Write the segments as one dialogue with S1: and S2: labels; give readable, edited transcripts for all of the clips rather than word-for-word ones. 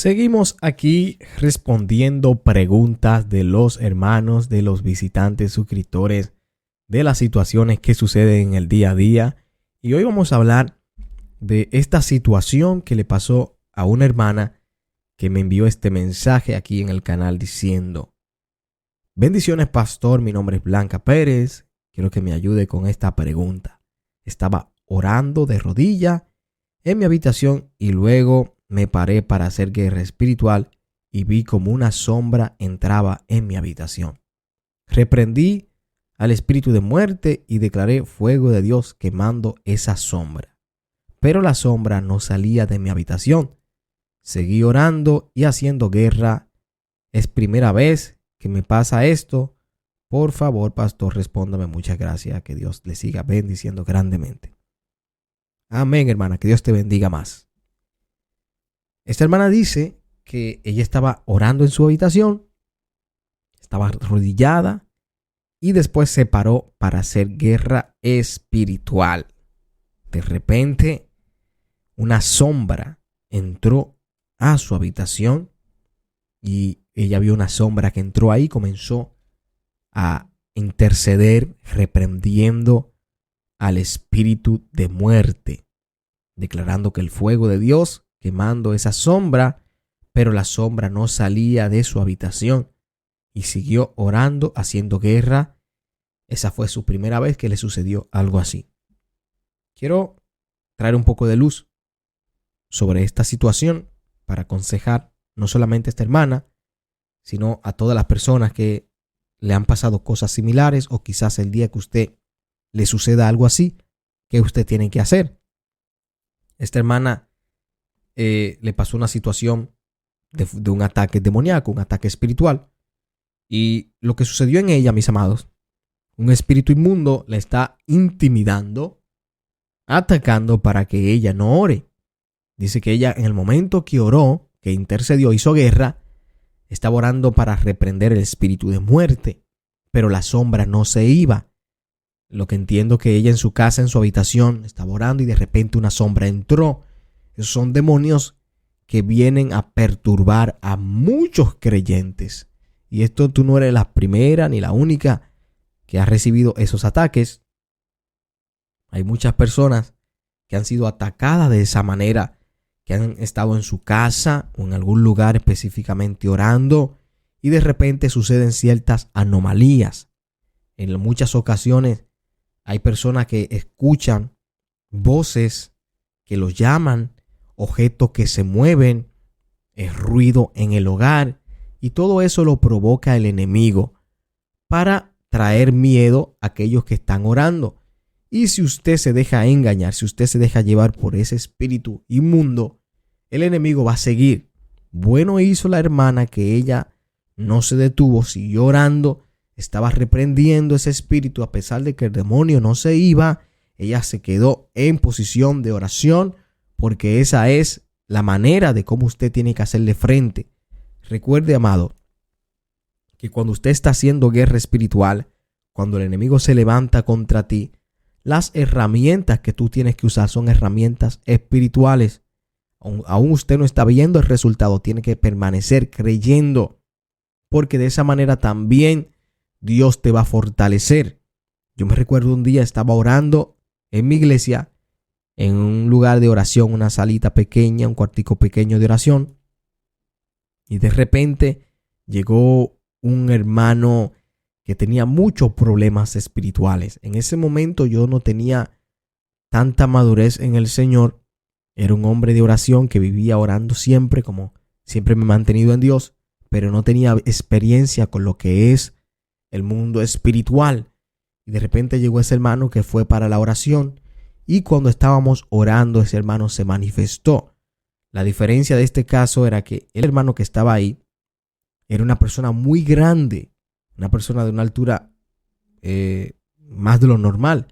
S1: Seguimos aquí respondiendo preguntas de los hermanos, de los visitantes, suscriptores, de las situaciones que suceden en el día a día. Y hoy vamos a hablar de esta situación que le pasó a una hermana que me envió este mensaje aquí en el canal diciendo: bendiciones, pastor, mi nombre es Blanca Pérez, quiero que me ayude con esta pregunta. Estaba orando de rodilla en mi habitación y luego me paré para hacer guerra espiritual y vi como una sombra entraba en mi habitación. Reprendí al espíritu de muerte y declaré fuego de Dios quemando esa sombra. Pero la sombra no salía de mi habitación. Seguí orando y haciendo guerra. Es primera vez que me pasa esto. Por favor, pastor, respóndame. Muchas gracias. Que Dios le siga bendiciendo grandemente. Amén, hermana. Que Dios te bendiga más. Esta hermana dice que ella estaba orando en su habitación, estaba arrodillada y después se paró para hacer guerra espiritual. De repente, una sombra entró a su habitación y ella vio una sombra que entró ahí, comenzó a interceder reprendiendo al espíritu de muerte, declarando que el fuego de Dios quemando esa sombra, pero la sombra no salía de su habitación y siguió orando, haciendo guerra. Esa fue su primera vez que le sucedió algo así. Quiero traer un poco de luz sobre esta situación para aconsejar no solamente a esta hermana, sino a todas las personas que le han pasado cosas similares o quizás el día que usted le suceda algo así, ¿qué usted tiene que hacer? Esta hermana le pasó una situación de un ataque demoníaco, un ataque espiritual. Y lo que sucedió en ella, mis amados, un espíritu inmundo la está intimidando, atacando para que ella no ore. Dice que ella en el momento que oró, que intercedió, hizo guerra, estaba orando para reprender el espíritu de muerte, pero la sombra no se iba. Lo que entiendo que ella en su casa, en su habitación, estaba orando y de repente una sombra entró. Esos son demonios que vienen a perturbar a muchos creyentes. Y esto tú no eres la primera ni la única que ha recibido esos ataques. Hay muchas personas que han sido atacadas de esa manera, que han estado en su casa o en algún lugar específicamente orando y de repente suceden ciertas anomalías. En muchas ocasiones hay personas que escuchan voces que los llaman, objetos que se mueven, ruido en el hogar, y todo eso lo provoca el enemigo para traer miedo a aquellos que están orando. Y si usted se deja engañar, si usted se deja llevar por ese espíritu inmundo, el enemigo va a seguir. Bueno hizo la hermana que ella no se detuvo, siguió orando, estaba reprendiendo ese espíritu a pesar de que el demonio no se iba. Ella se quedó en posición de oración, porque esa es la manera de cómo usted tiene que hacerle frente. Recuerde, amado, que cuando usted está haciendo guerra espiritual, cuando el enemigo se levanta contra ti, las herramientas que tú tienes que usar son herramientas espirituales. Aún usted no está viendo el resultado, tiene que permanecer creyendo, porque de esa manera también Dios te va a fortalecer. Yo me recuerdo un día estaba orando en mi iglesia, en un lugar de oración, una salita pequeña, un cuartico pequeño de oración. Y de repente llegó un hermano que tenía muchos problemas espirituales. En ese momento yo no tenía tanta madurez en el Señor. Era un hombre de oración que vivía orando siempre, como siempre me he mantenido en Dios, pero no tenía experiencia con lo que es el mundo espiritual. Y de repente llegó ese hermano que fue para la oración. Y cuando estábamos orando, ese hermano se manifestó. La diferencia de este caso era que el hermano que estaba ahí era una persona muy grande, una persona de una altura más de lo normal.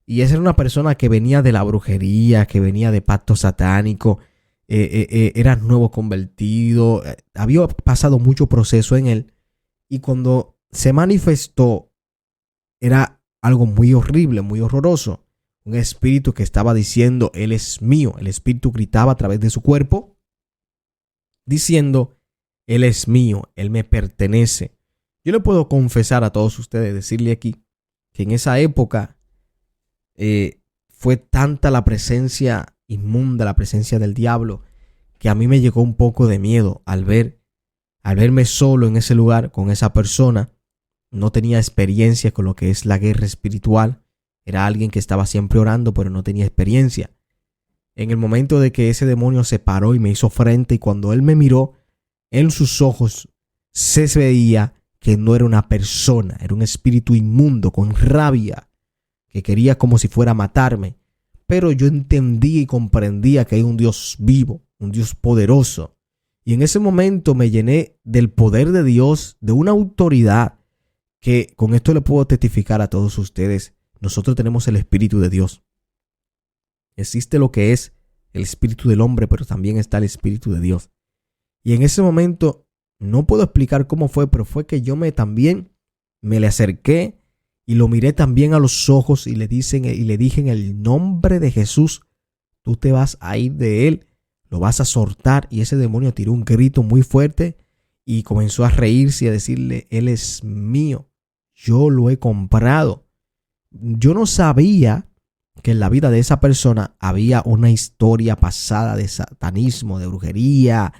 S1: Y esa era una persona que venía de la brujería, que venía de pacto satánico, era nuevo convertido, había pasado mucho proceso en él. Y cuando se manifestó, era algo muy horrible, muy horroroso. Un espíritu que estaba diciendo, Él es mío. El espíritu gritaba a través de su cuerpo, diciendo: Él es mío, Él me pertenece. Yo le puedo confesar a todos ustedes, decirle aquí, que en esa época fue tanta la presencia inmunda, la presencia del diablo, que a mí me llegó un poco de miedo al verme solo en ese lugar con esa persona. No tenía experiencia con lo que es la guerra espiritual. Era alguien que estaba siempre orando, pero no tenía experiencia. En el momento de que ese demonio se paró y me hizo frente, y cuando él me miró, en sus ojos se veía que no era una persona, era un espíritu inmundo con rabia, que quería como si fuera a matarme. Pero yo entendía y comprendía que hay un Dios vivo, un Dios poderoso. Y en ese momento me llené del poder de Dios, de una autoridad que con esto le puedo testificar a todos ustedes. Nosotros tenemos el Espíritu de Dios. Existe lo que es el espíritu del hombre, pero también está el Espíritu de Dios. Y en ese momento, no puedo explicar cómo fue, pero fue que yo también me le acerqué y lo miré también a los ojos y le dije en el nombre de Jesús: tú te vas a ir de él, lo vas a soltar. Y ese demonio tiró un grito muy fuerte y comenzó a reírse y a decirle: Él es mío, yo lo he comprado. Yo no sabía que en la vida de esa persona había una historia pasada de satanismo, de brujería,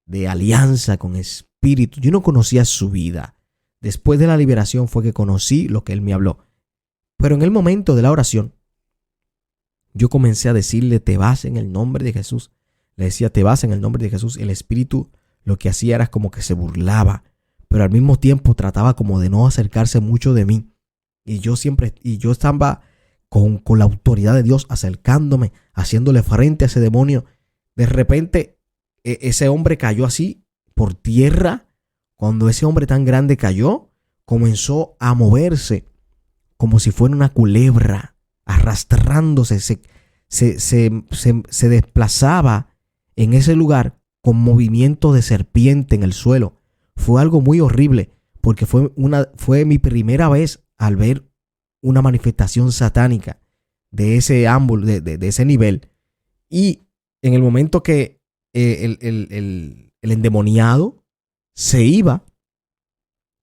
S1: de alianza con espíritus. Yo no conocía su vida. Después de la liberación fue que conocí lo que él me habló. Pero en el momento de la oración, yo comencé a decirle: te vas en el nombre de Jesús. Le decía: te vas en el nombre de Jesús. El espíritu lo que hacía era como que se burlaba, pero al mismo tiempo trataba como de no acercarse mucho de mí. Y yo estaba con la autoridad de Dios acercándome, haciéndole frente a ese demonio. De repente, ese hombre cayó así por tierra. Cuando ese hombre tan grande cayó, comenzó a moverse como si fuera una culebra, arrastrándose, se desplazaba en ese lugar con movimiento de serpiente en el suelo. Fue algo muy horrible, porque fue mi primera vez al ver una manifestación satánica de ese de ese nivel. Y en el momento que el endemoniado se iba,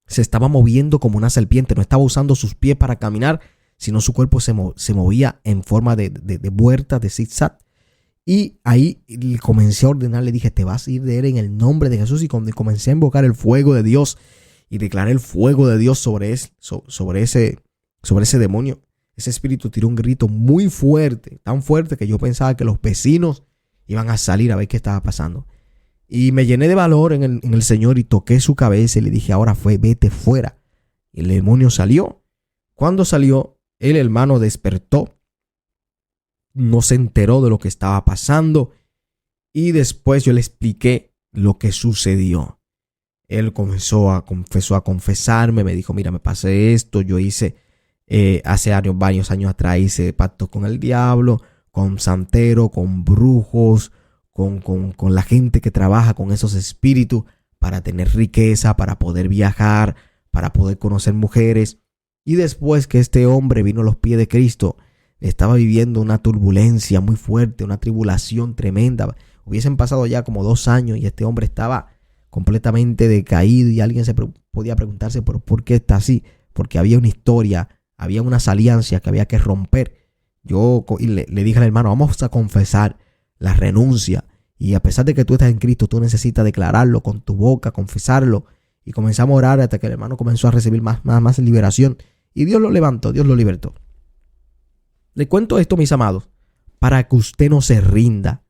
S1: se estaba moviendo como una serpiente. No estaba usando sus pies para caminar, sino su cuerpo se movía en forma de vuelta, de zigzag. Y ahí comencé a ordenar, le dije: te vas a ir de él en el nombre de Jesús. Y comencé a invocar el fuego de Dios y declaré el fuego de Dios sobre ese demonio. Ese espíritu tiró un grito muy fuerte, tan fuerte que yo pensaba que los vecinos iban a salir a ver qué estaba pasando. Y me llené de valor en el Señor y toqué su cabeza y le dije: ahora vete fuera. Y el demonio salió. Cuando salió, el hermano despertó. No se enteró de lo que estaba pasando. Y después yo le expliqué lo que sucedió. Él comenzó a confesarme. Me dijo: mira, me pasé esto. Yo hice hace varios años atrás hice pactos con el diablo, con santeros, con brujos, con la gente que trabaja con esos espíritus para tener riqueza, para poder viajar, para poder conocer mujeres. Y después que este hombre vino a los pies de Cristo, estaba viviendo una turbulencia muy fuerte, una tribulación tremenda. Hubiesen pasado ya como 2 años y este hombre estaba completamente decaído, y alguien podía preguntarse por qué está así. Porque había una historia, había unas alianzas que había que romper. Yo le dije al hermano: vamos a confesar la renuncia. Y a pesar de que tú estás en Cristo, tú necesitas declararlo con tu boca, confesarlo. Y comenzamos a orar hasta que el hermano comenzó a recibir más liberación. Y Dios lo levantó, Dios lo libertó. Le cuento esto, mis amados, para que usted no se rinda.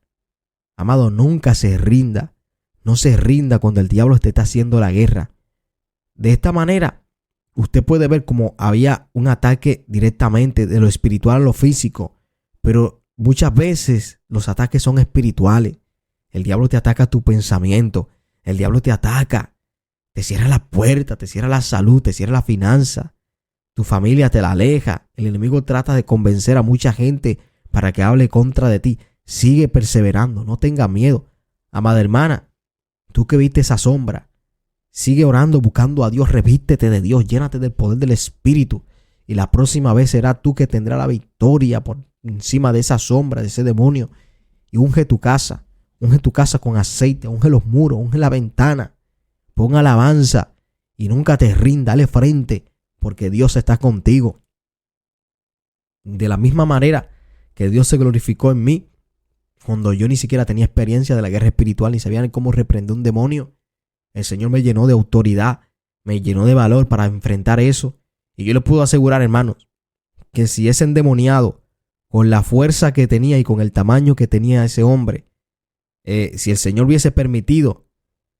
S1: Amado, nunca se rinda. No se rinda cuando el diablo te está haciendo la guerra. De esta manera, usted puede ver cómo había un ataque directamente de lo espiritual a lo físico. Pero muchas veces los ataques son espirituales. El diablo te ataca tu pensamiento. El diablo te ataca. Te cierra la puerta, te cierra la salud, te cierra la finanza. Tu familia te la aleja. El enemigo trata de convencer a mucha gente para que hable contra de ti. Sigue perseverando, no tenga miedo. Amada hermana, tú que viste esa sombra, sigue orando, buscando a Dios, revístete de Dios, llénate del poder del Espíritu. Y la próxima vez será tú que tendrás la victoria por encima de esa sombra, de ese demonio. Y unge tu casa, unge tu casa con aceite, unge los muros, unge la ventana, pon alabanza y nunca te rindas, dale frente, porque Dios está contigo. De la misma manera que Dios se glorificó en mí, cuando yo ni siquiera tenía experiencia de la guerra espiritual, ni sabía ni cómo reprender un demonio, el Señor me llenó de autoridad, me llenó de valor para enfrentar eso. Y yo les puedo asegurar, hermanos, que si ese endemoniado, con la fuerza que tenía y con el tamaño que tenía ese hombre, si el Señor hubiese permitido,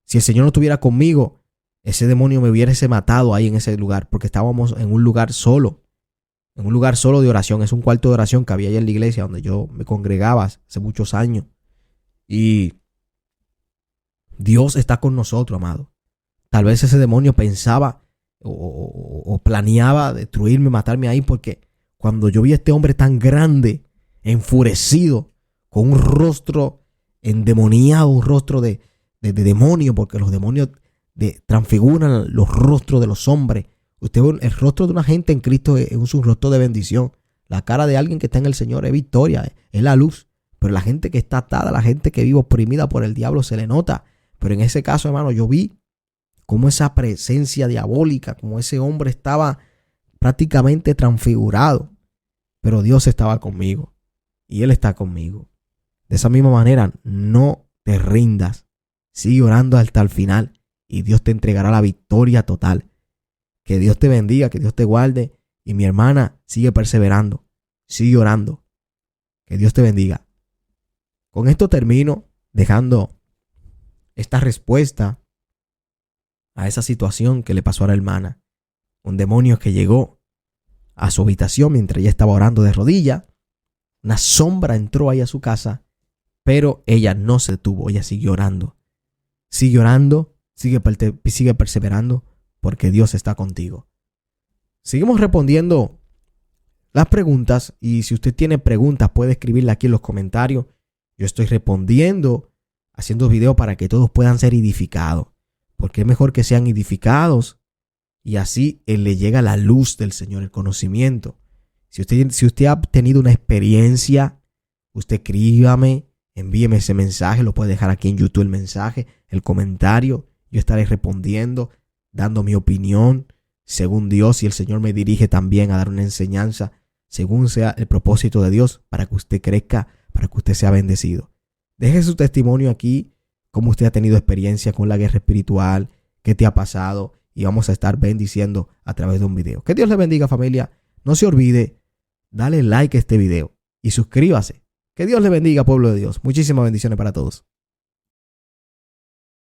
S1: si el Señor no estuviera conmigo, ese demonio me hubiese matado ahí en ese lugar, porque estábamos en un lugar solo de oración. Es un cuarto de oración que había allá en la iglesia donde yo me congregaba hace muchos años. Y Dios está con nosotros, amado. Tal vez ese demonio pensaba o planeaba destruirme, matarme ahí, porque cuando yo vi a este hombre tan grande, enfurecido, con un rostro endemoniado, un rostro de demonio, porque los demonios transfiguran los rostros de los hombres. Usted ve el rostro de una gente en Cristo es un rostro de bendición. La cara de alguien que está en el Señor es victoria, es la luz. Pero la gente que está atada, la gente que vive oprimida por el diablo, se le nota. Pero en ese caso, hermano, yo vi cómo esa presencia diabólica, como ese hombre estaba prácticamente transfigurado. Pero Dios estaba conmigo y Él está conmigo. De esa misma manera, no te rindas. Sigue orando hasta el final y Dios te entregará la victoria total. Que Dios te bendiga, que Dios te guarde. Y mi hermana, sigue perseverando, sigue orando. Que Dios te bendiga. Con esto termino dejando esta respuesta a esa situación que le pasó a la hermana. Un demonio que llegó a su habitación mientras ella estaba orando de rodillas. Una sombra entró ahí a su casa, pero ella no se detuvo, ella siguió orando. Sigue orando, sigue perseverando, porque Dios está contigo. Seguimos respondiendo las preguntas, y si usted tiene preguntas puede escribirla aquí en los comentarios. Yo estoy respondiendo, haciendo videos para que todos puedan ser edificados, porque es mejor que sean edificados y así le llega la luz del Señor, el conocimiento. Si usted ha tenido una experiencia, usted escríbame, envíeme ese mensaje, lo puede dejar aquí en YouTube el mensaje, el comentario. Yo estaré respondiendo, dando mi opinión según Dios, y el Señor me dirige también a dar una enseñanza según sea el propósito de Dios, para que usted crezca, para que usted sea bendecido. Deje su testimonio aquí, cómo usted ha tenido experiencia con la guerra espiritual, qué te ha pasado, y vamos a estar bendiciendo a través de un video. Que Dios le bendiga, familia. No se olvide, dale like a este video y suscríbase. Que Dios le bendiga, pueblo de Dios. Muchísimas bendiciones para todos.